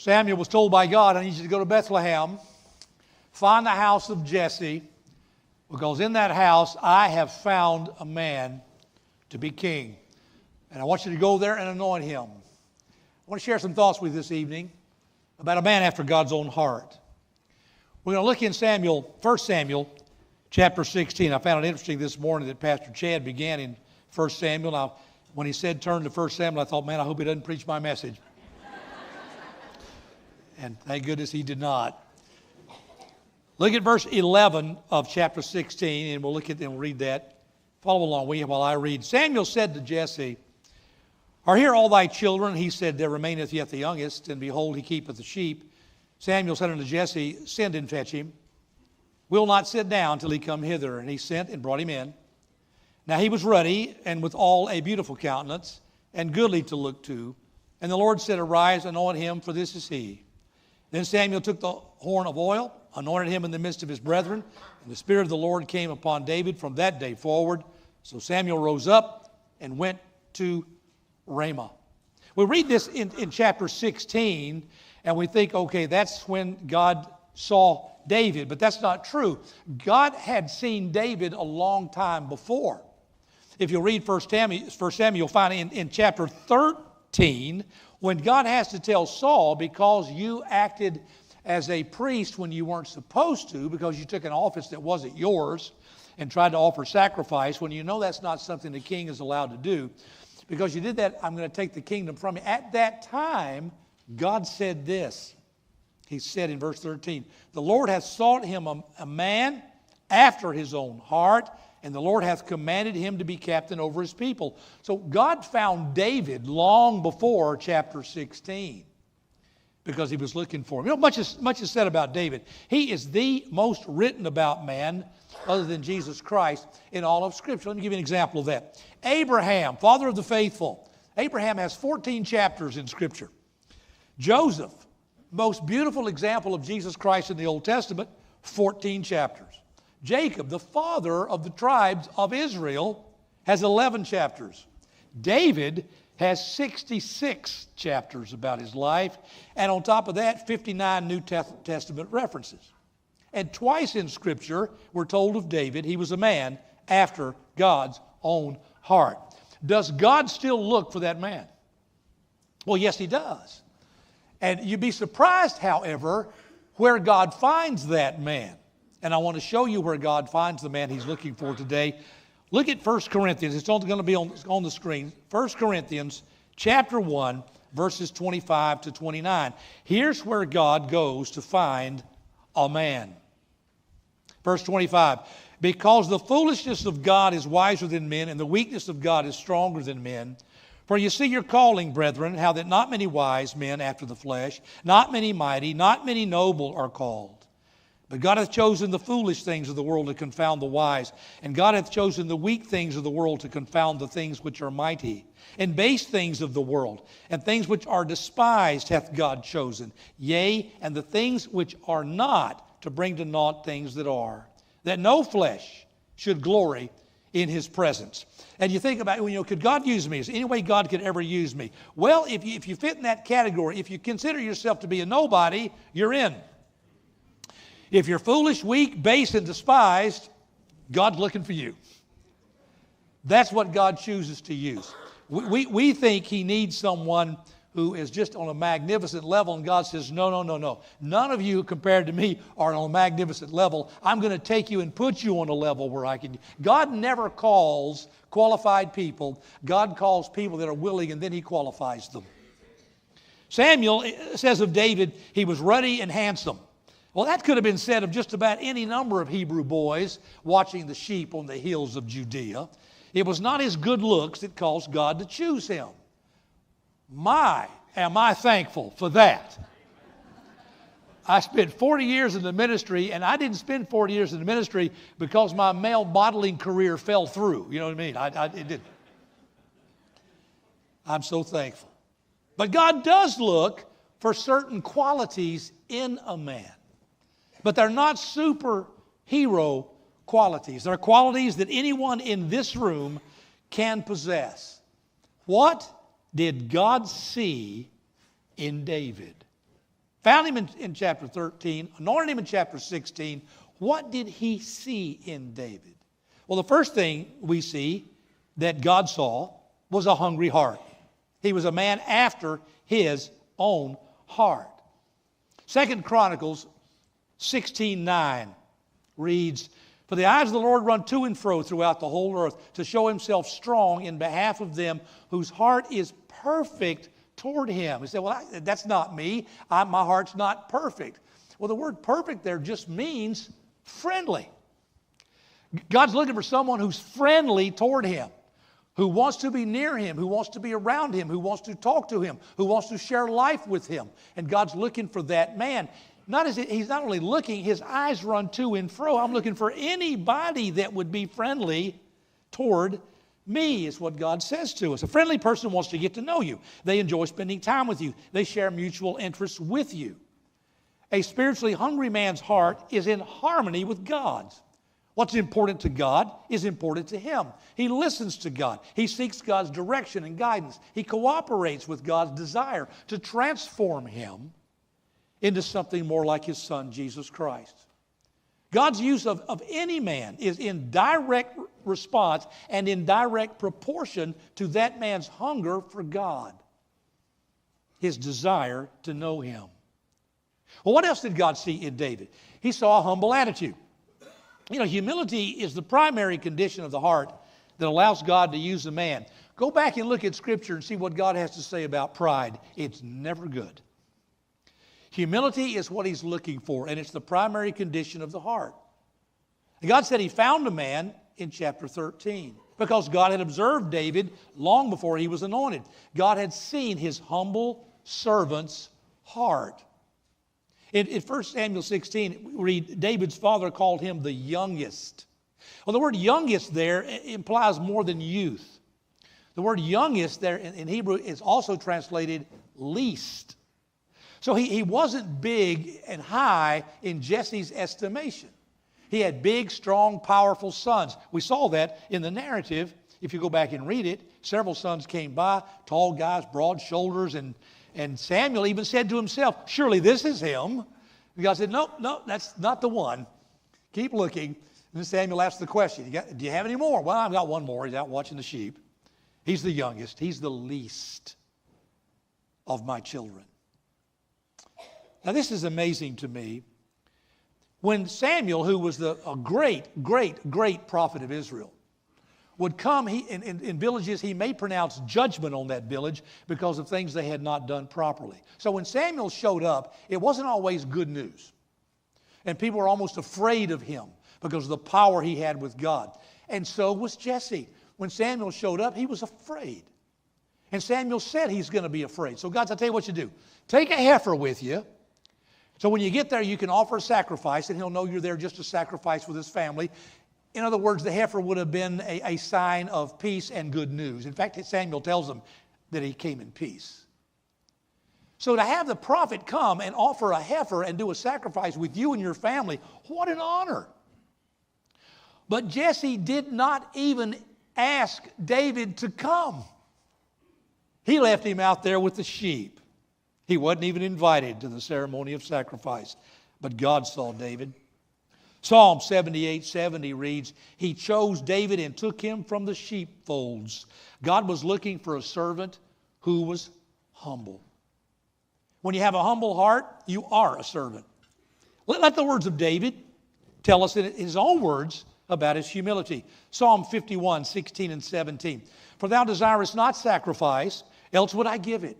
Samuel was told by God, I need you to go to Bethlehem, find the house of Jesse, because in that house I have found a man to be king. And I want you to go there and anoint him. I want to share some thoughts with you this evening about a man after God's own heart. We're going to look in 1 Samuel chapter 16. I found it interesting this morning that Pastor Chad began in 1 Samuel. Now, when he said turn to 1 Samuel, I thought, man, I hope he doesn't preach my message. And thank goodness he did not. Look at verse 11 of chapter 16, and we'll look at and we'll read that. Follow along with me while I read. Samuel said to Jesse, Are here all thy children? He said, There remaineth yet the youngest, and behold, he keepeth the sheep. Samuel said unto Jesse, Send and fetch him. Will not sit down till he come hither. And he sent and brought him in. Now he was ruddy, and withal a beautiful countenance, and goodly to look to. And the Lord said, Arise, anoint him, for this is he. Then Samuel took the horn of oil, anointed him in the midst of his brethren, and the Spirit of the Lord came upon David from that day forward. So Samuel rose up and went to Ramah. We read this in chapter 16, and we think, okay, that's when God saw David, but that's not true. God had seen David a long time before. If you'll read 1 Samuel, you'll find in chapter 13, when God has to tell Saul, because you acted as a priest when you weren't supposed to, because you took an office that wasn't yours and tried to offer sacrifice, when you know that's not something the king is allowed to do, because you did that, I'm going to take the kingdom from you. At that time, God said this. He said in verse 13, The Lord hath sought him a man after his own heart, and the Lord hath commanded him to be captain over his people. So God found David long before chapter 16 because he was looking for him. You know, much is said about David. He is the most written about man other than Jesus Christ in all of Scripture. Let me give you an example of that. Abraham, father of the faithful. Abraham has 14 chapters in Scripture. Joseph, most beautiful example of Jesus Christ in the Old Testament, 14 chapters. Jacob, the father of the tribes of Israel, has 11 chapters. David has 66 chapters about his life, and on top of that, 59 New Testament references. And twice in Scripture, we're told of David, he was a man after God's own heart. Does God still look for that man? Well, yes, he does. And you'd be surprised, however, where God finds that man. And I want to show you where God finds the man he's looking for today. Look at 1 Corinthians. It's only going to be on the screen. 1 Corinthians chapter 1, verses 25 to 29. Here's where God goes to find a man. Verse 25. Because the foolishness of God is wiser than men, and the weakness of God is stronger than men. For you see your calling, brethren, how that not many wise men after the flesh, not many mighty, not many noble are called. But God hath chosen the foolish things of the world to confound the wise. And God hath chosen the weak things of the world to confound the things which are mighty. And base things of the world, and things which are despised hath God chosen. Yea, and the things which are not, to bring to naught things that are. That no flesh should glory in His presence. And you think about, could God use me? Is there any way God could ever use me? Well, if you fit in that category, if you consider yourself to be a nobody, you're in. If you're foolish, weak, base, and despised, God's looking for you. That's what God chooses to use. We think He needs someone who is just on a magnificent level, and God says, no. None of you compared to me are on a magnificent level. I'm going to take you and put you on a level where I can. God never calls qualified people. God calls people that are willing, and then He qualifies them. Samuel says of David, he was ruddy and handsome. Well, that could have been said of just about any number of Hebrew boys watching the sheep on the hills of Judea. It was not his good looks that caused God to choose him. My, am I thankful for that. I spent 40 years in the ministry, and I didn't spend 40 years in the ministry because my male modeling career fell through. You know what I mean? It didn't. I'm so thankful. But God does look for certain qualities in a man. But they're not superhero qualities. They're qualities that anyone in this room can possess. What did God see in David? Found him in chapter 13, anointed him in chapter 16. What did he see in David? Well, the first thing we see that God saw was a hungry heart. He was a man after his own heart. 2 Chronicles 16:9 reads, "For the eyes of the Lord run to and fro throughout the whole earth to show himself strong in behalf of them whose heart is perfect toward him." He said, well, that's not me. My heart's not perfect. Well, the word perfect there just means friendly. God's looking for someone who's friendly toward him, who wants to be near him, who wants to be around him, who wants to talk to him, who wants to share life with him. And God's looking for that man. He's not only looking, his eyes run to and fro. I'm looking for anybody that would be friendly toward me, is what God says to us. A friendly person wants to get to know you. They enjoy spending time with you. They share mutual interests with you. A spiritually hungry man's heart is in harmony with God's. What's important to God is important to him. He listens to God. He seeks God's direction and guidance. He cooperates with God's desire to transform him into something more like his Son, Jesus Christ. God's use of any man is in direct response and in direct proportion to that man's hunger for God, his desire to know him. Well, what else did God see in David? He saw a humble attitude. You know, humility is the primary condition of the heart that allows God to use a man. Go back and look at Scripture and see what God has to say about pride. It's never good. Humility is what he's looking for, and it's the primary condition of the heart. And God said he found a man in chapter 13 because God had observed David long before he was anointed. God had seen his humble servant's heart. In 1 Samuel 16, we read, David's father called him the youngest. Well, the word youngest there implies more than youth. The word youngest there in Hebrew is also translated least. So he wasn't big and high in Jesse's estimation. He had big, strong, powerful sons. We saw that in the narrative. If you go back and read it, several sons came by, tall guys, broad shoulders, and Samuel even said to himself, surely this is him. And God said, no, that's not the one. Keep looking. And then Samuel asked the question, do you have any more? Well, I've got one more. He's out watching the sheep. He's the youngest. He's the least of my children. Now, this is amazing to me. When Samuel, who was a great prophet of Israel, would come in villages, he may pronounce judgment on that village because of things they had not done properly. So when Samuel showed up, it wasn't always good news. And people were almost afraid of him because of the power he had with God. And so was Jesse. When Samuel showed up, he was afraid. And Samuel said he's going to be afraid. So God said, I'll tell you what you do. Take a heifer with you. So when you get there, you can offer a sacrifice, and he'll know you're there just to sacrifice with his family. In other words, the heifer would have been a sign of peace and good news. In fact, Samuel tells them that he came in peace. So to have the prophet come and offer a heifer and do a sacrifice with you and your family, what an honor. But Jesse did not even ask David to come. He left him out there with the sheep. He wasn't even invited to the ceremony of sacrifice. But God saw David. Psalm 78:70 reads, he chose David and took him from the sheepfolds. God was looking for a servant who was humble. When you have a humble heart, you are a servant. Let the words of David tell us in his own words about his humility. Psalm 51:16 and 17. For thou desirest not sacrifice, else would I give it.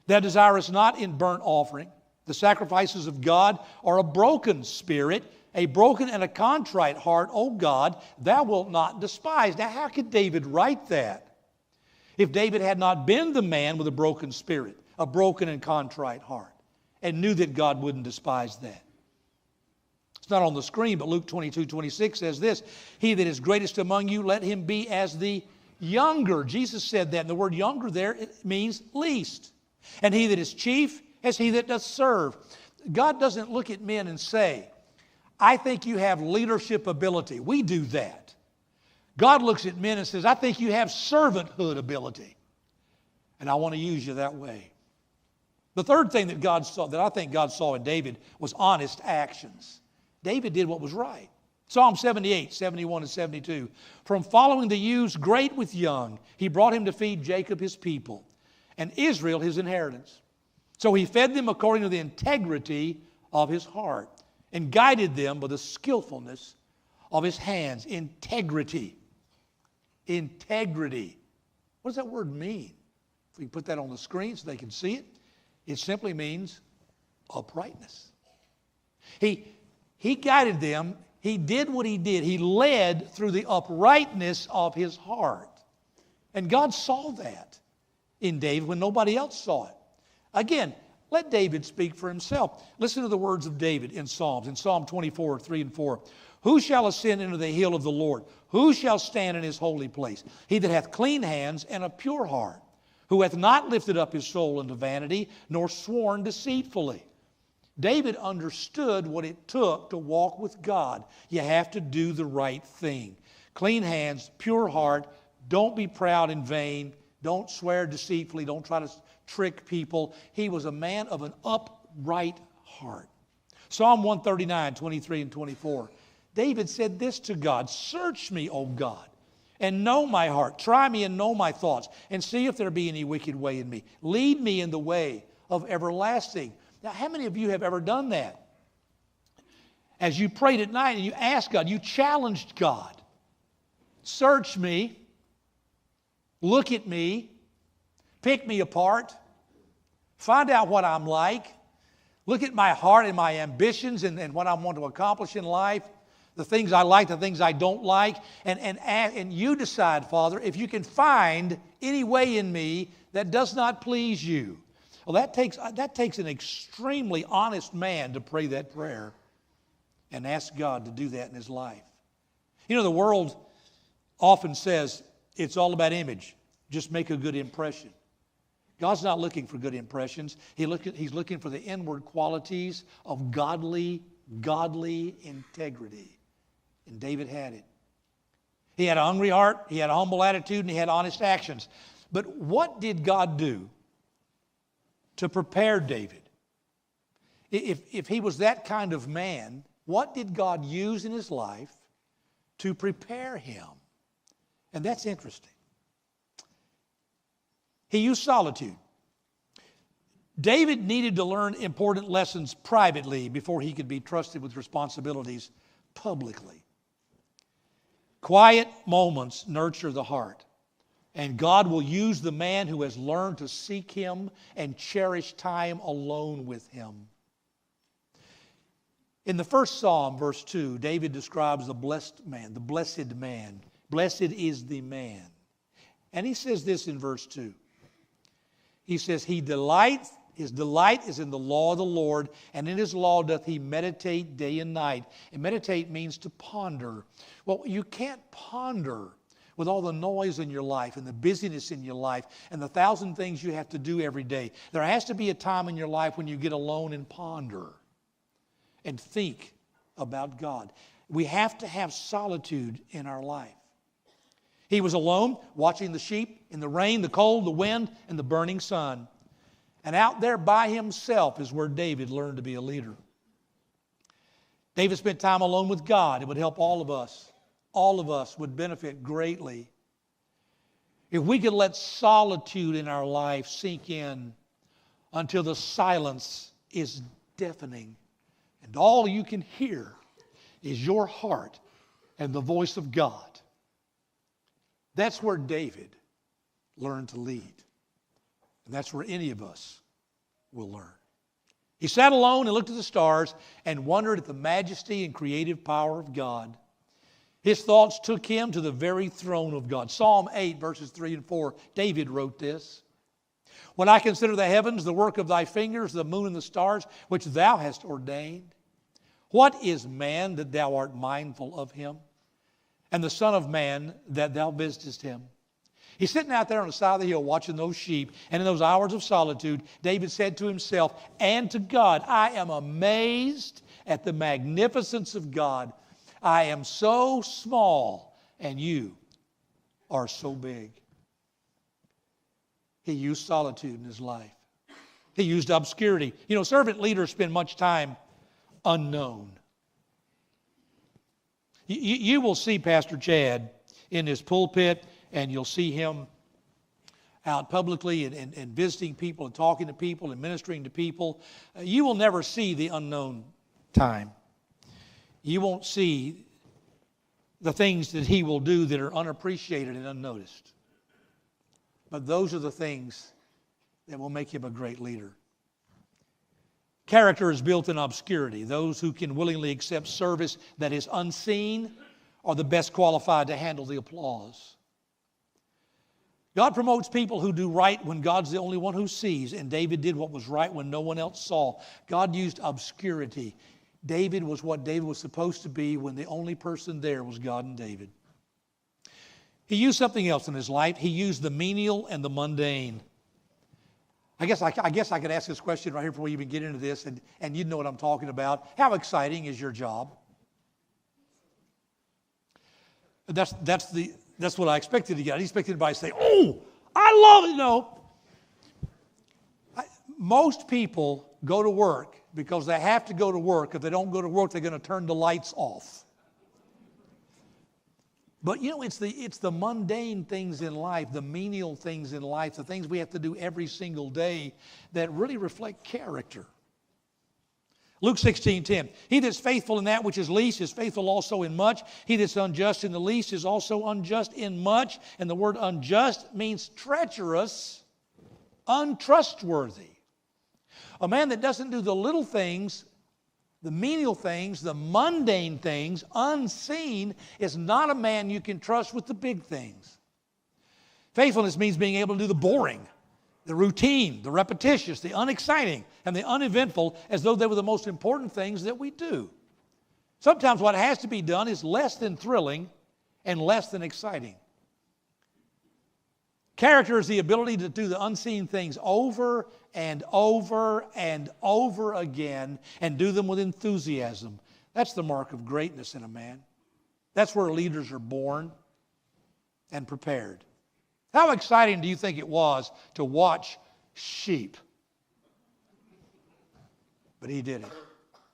Thou desirest not in burnt offering. The sacrifices of God are a broken spirit, a broken and a contrite heart, O God, thou wilt not despise. Now, how could David write that? If David had not been the man with a broken spirit, a broken and contrite heart, and knew that God wouldn't despise that. It's not on the screen, but Luke 22:26 says this, he that is greatest among you, let him be as the younger. Jesus said that, and the word younger there, it means least. And he that is chief, as he that doth serve. God doesn't look at men and say, I think you have leadership ability. We do that. God looks at men and says, I think you have servanthood ability. And I want to use you that way. The third thing that God saw, that I think God saw in David, was honest actions. David did what was right. Psalm 78, 71, and 72. From following the ewes great with young, he brought him to feed Jacob his people, and Israel his inheritance. So he fed them according to the integrity of his heart, and guided them by the skillfulness of his hands. Integrity. Integrity. What does that word mean? If we put that on the screen so they can see it, it simply means uprightness. He guided them. He did what he did. He led through the uprightness of his heart. And God saw that in David when nobody else saw it. Again, let David speak for himself. Listen to the words of David in Psalms. In Psalm 24, 3 and 4. Who shall ascend into the hill of the Lord? Who shall stand in his holy place? He that hath clean hands and a pure heart, who hath not lifted up his soul into vanity, nor sworn deceitfully. David understood what it took to walk with God. You have to do the right thing. Clean hands, pure heart. Don't be proud and vain. Don't swear deceitfully. Don't try to trick people. He was a man of an upright heart. Psalm 139, 23 and 24. David said this to God, search me, O God, and know my heart. Try me and know my thoughts, and see if there be any wicked way in me. Lead me in the way of everlasting. Now, how many of you have ever done that? As you prayed at night and you asked God, you challenged God. Search me. Look at me. Pick me apart. Find out what I'm like. Look at my heart and my ambitions and what I want to accomplish in life. The things I like, the things I don't like. And you decide, Father, if you can find any way in me that does not please you. Well, that takes an extremely honest man to pray that prayer and ask God to do that in his life. You know, the world often says it's all about image. Just make a good impression. God's not looking for good impressions. He's looking for the inward qualities of godly integrity. And David had it. He had a hungry heart, he had a humble attitude, and he had honest actions. But what did God do to prepare David? If he was that kind of man, what did God use in his life to prepare him? And that's interesting. He used solitude. David needed to learn important lessons privately before he could be trusted with responsibilities publicly. Quiet moments nurture the heart, and God will use the man who has learned to seek Him and cherish time alone with Him. In the first Psalm, verse 2, David describes the blessed man, the blessed man. Blessed is the man. And he says this in verse 2. He says, his delight is in the law of the Lord, and in His law doth he meditate day and night. And meditate means to ponder. Well, you can't ponder with all the noise in your life and the busyness in your life and the 1,000 things you have to do every day. There has to be a time in your life when you get alone and ponder and think about God. We have to have solitude in our life. He was alone, watching the sheep in the rain, the cold, the wind, and the burning sun. And out there by himself is where David learned to be a leader. David spent time alone with God. It would help all of us. All of us would benefit greatly if we could let solitude in our life sink in until the silence is deafening and all you can hear is your heart and the voice of God. That's where David learned to lead. And that's where any of us will learn. He sat alone and looked at the stars and wondered at the majesty and creative power of God. His thoughts took him to the very throne of God. Psalm 8, verses 3 and 4, David wrote this. When I consider the heavens, the work of thy fingers, the moon and the stars, which thou hast ordained, what is man that thou art mindful of him? And the son of man that thou visitest him? He's sitting out there on the side of the hill watching those sheep, and in those hours of solitude, David said to himself and to God, I am amazed at the magnificence of God. I am so small, and you are so big. He used solitude in his life. He used obscurity. You know, servant leaders spend much time unknown. You will see Pastor Chad in his pulpit, and you'll see him out publicly and visiting people and talking to people and ministering to people. You will never see the unknown time. You won't see the things that he will do that are unappreciated and unnoticed. But those are the things that will make him a great leader. Character is built in obscurity. Those who can willingly accept service that is unseen are the best qualified to handle the applause. God promotes people who do right when God's the only one who sees, and David did what was right when no one else saw. God used obscurity. David was what David was supposed to be when the only person there was God and David. He used something else in his life. He used the menial and the mundane. I guess I could ask this question right here before we even get into this, and you'd know what I'm talking about. How exciting is your job? That's what I expected to get. I expected everybody to say, "Oh, I love it." No. Most people go to work because they have to go to work. If they don't go to work, they're going to turn the lights off. But you know, it's the mundane things in life, the menial things in life, the things we have to do every single day that really reflect character. Luke 16:10. He that's faithful in that which is least is faithful also in much. He that's unjust in the least is also unjust in much. And the word unjust means treacherous, untrustworthy. A man that doesn't do the little things, the menial things, the mundane things, unseen, is not a man you can trust with the big things. Faithfulness means being able to do the boring, the routine, the repetitious, the unexciting, and the uneventful as though they were the most important things that we do. Sometimes what has to be done is less than thrilling and less than exciting. Character is the ability to do the unseen things over and over and over again and do them with enthusiasm. That's the mark of greatness in a man. That's where leaders are born and prepared. How exciting do you think it was to watch sheep? But he did it,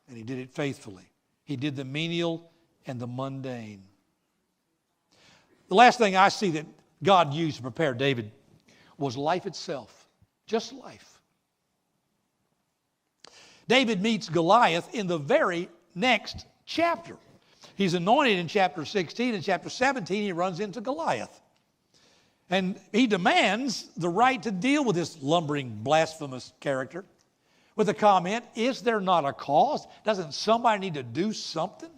and he did it faithfully. He did the menial and the mundane. The last thing I see that God used to prepare David was life itself, just life. David meets Goliath in the very next chapter. He's anointed in chapter 16. In chapter 17, he runs into Goliath. And he demands the right to deal with this lumbering, blasphemous character with the comment, "Is there not a cause? Doesn't somebody need to do something?"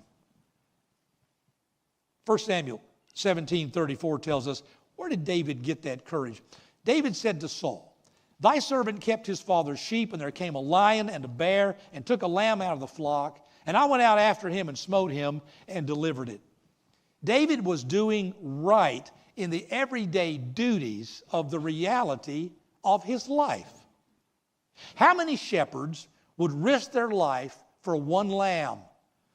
1 Samuel 17:34 tells us, where did David get that courage? David said to Saul, "Thy servant kept his father's sheep, and there came a lion and a bear and took a lamb out of the flock, and I went out after him and smote him and delivered it." David was doing right in the everyday duties of the reality of his life. How many shepherds would risk their life for one lamb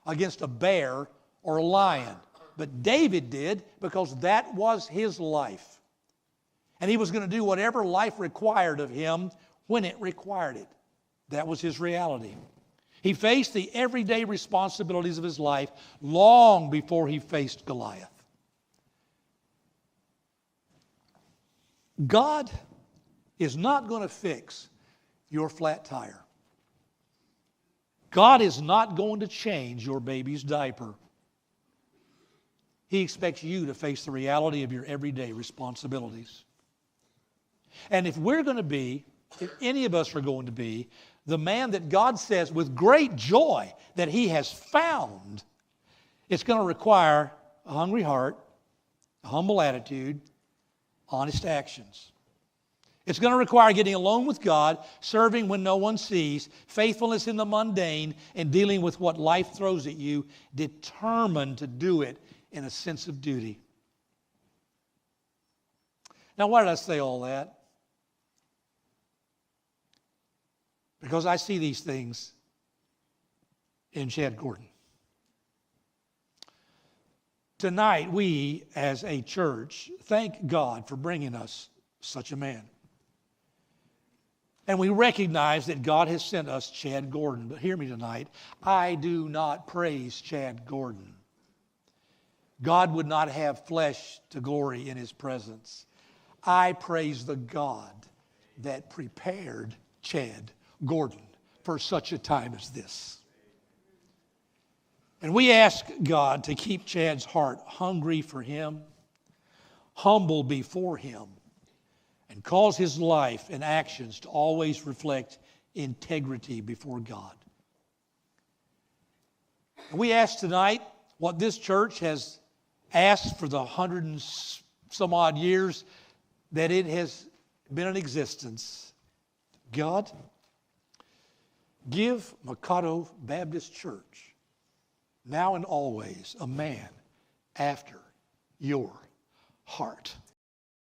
against a bear or a lion? But David did, because that was his life. And he was going to do whatever life required of him when it required it. That was his reality. He faced the everyday responsibilities of his life long before he faced Goliath. God is not going to fix your flat tire. God is not going to change your baby's diaper. He expects you to face the reality of your everyday responsibilities. And if we're going to be, if any of us are going to be, the man that God says with great joy that he has found, it's going to require a hungry heart, a humble attitude, honest actions. It's going to require getting alone with God, serving when no one sees, faithfulness in the mundane, and dealing with what life throws at you, determined to do it in a sense of duty. Now, why did I say all that? Because I see these things in Chad Gordon. Tonight, we as a church thank God for bringing us such a man. And we recognize that God has sent us Chad Gordon. But hear me tonight, I do not praise Chad Gordon. God would not have flesh to glory in his presence. I praise the God that prepared Chad Gordon for such a time as this. And we ask God to keep Chad's heart hungry for him, humble before him, and cause his life and actions to always reflect integrity before God. And we ask tonight what this church has asked for the 100 and some odd years that it has been in existence. God, give Mikado Baptist Church, now and always, a man after your heart.